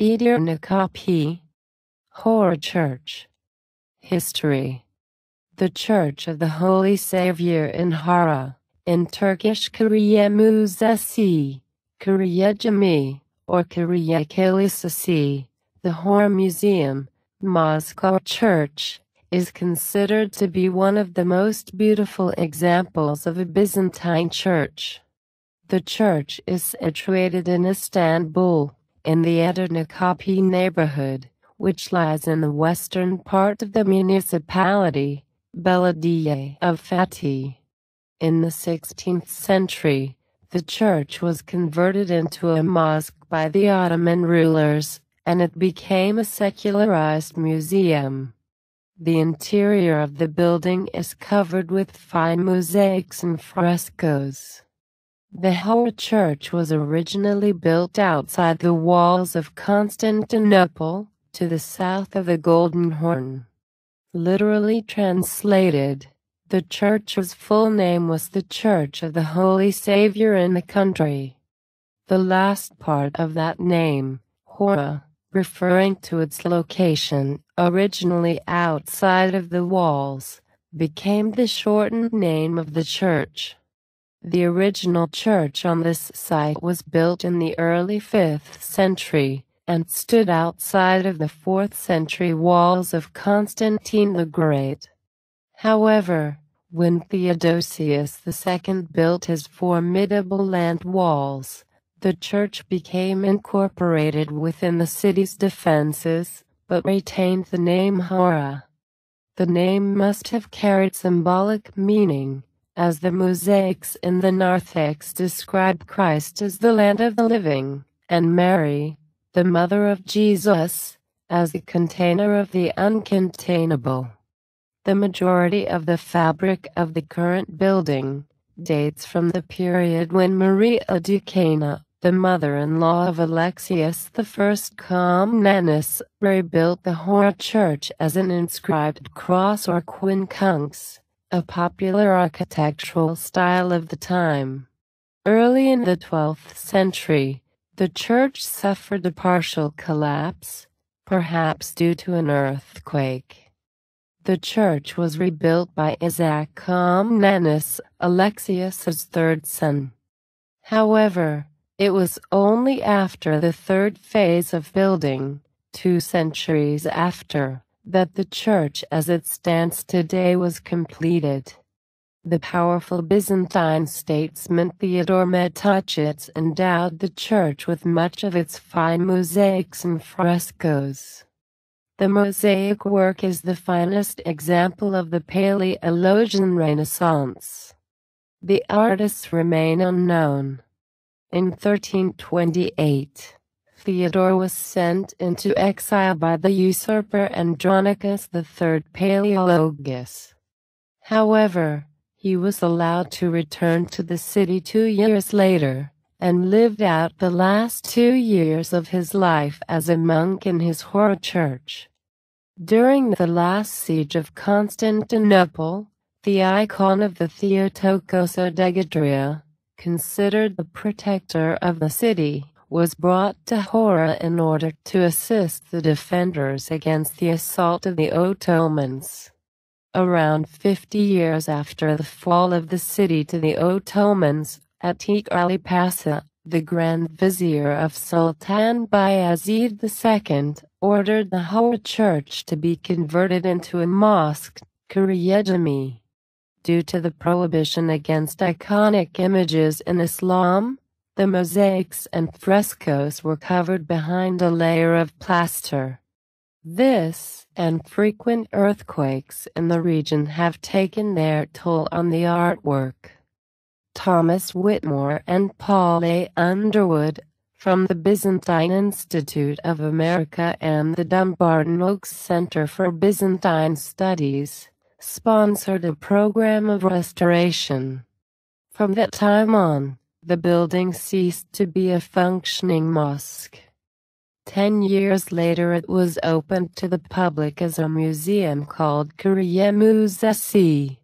Edirnekapi, Hora Church. History. The Church of the Holy Savior in Hora, in Turkish Kariye Müzesi, Kariye Cami, or Kariye Kilisesi, the Hora Museum, Moscow Church, is considered to be one of the most beautiful examples of a Byzantine church. The church is situated in Istanbul, in the Edirnekapi neighborhood, which lies in the western part of the municipality, Belediye of Fatih. In the 16th century, the church was converted into a mosque by the Ottoman rulers, and it became a secularized museum. The interior of the building is covered with fine mosaics and frescoes. The Hora Church was originally built outside the walls of Constantinople, to the south of the Golden Horn. Literally translated, the church's full name was the Church of the Holy Savior in the country. The last part of that name, Hora, referring to its location, originally outside of the walls, became the shortened name of the church. The original church on this site was built in the early 5th century, and stood outside of the 4th century walls of Constantine the Great. However, when Theodosius II built his formidable land walls, the church became incorporated within the city's defenses, but retained the name Hora. The name must have carried symbolic meaning, as the mosaics in the narthex describe Christ as the land of the living, and Mary, the mother of Jesus, as the container of the uncontainable. The majority of the fabric of the current building dates from the period when Maria Ducana, the mother-in-law of Alexius I Comnenus, rebuilt the Hora Church as an inscribed cross or quincunx, a popular architectural style of the time. Early in the 12th century, the church suffered a partial collapse, perhaps due to an earthquake. The church was rebuilt by Isaac Comnenus, Alexius's third son. However, it was only after the third phase of building, 2 centuries after, that the church as it stands today was completed. The powerful Byzantine statesman Theodore Metochitz endowed the church with much of its fine mosaics and frescoes. The mosaic work is the finest example of the Paleologian Renaissance. The artists remain unknown. In 1328, Theodore was sent into exile by the usurper Andronicus III Palaeologus. However, he was allowed to return to the city 2 years later, and lived out the last 2 years of his life as a monk in his Hora church. During the last siege of Constantinople, the icon of the Theotokos Degadria, considered the protector of the city, was brought to Hora in order to assist the defenders against the assault of the Ottomans. Around 50 years after the fall of the city to the Ottomans, Atiq Ali Pasha, the Grand Vizier of Sultan Bayezid II, ordered the Hora Church to be converted into a mosque, Kariye Cami. Due to the prohibition against iconic images in Islam, the mosaics and frescoes were covered behind a layer of plaster. This, and frequent earthquakes in the region have taken their toll on the artwork. Thomas Whitmore and Paul A. Underwood, from the Byzantine Institute of America and the Dumbarton Oaks Center for Byzantine Studies, sponsored a program of restoration. From that time on, the building ceased to be a functioning mosque. 10 years later it was opened to the public as a museum called Kariye Müzesi.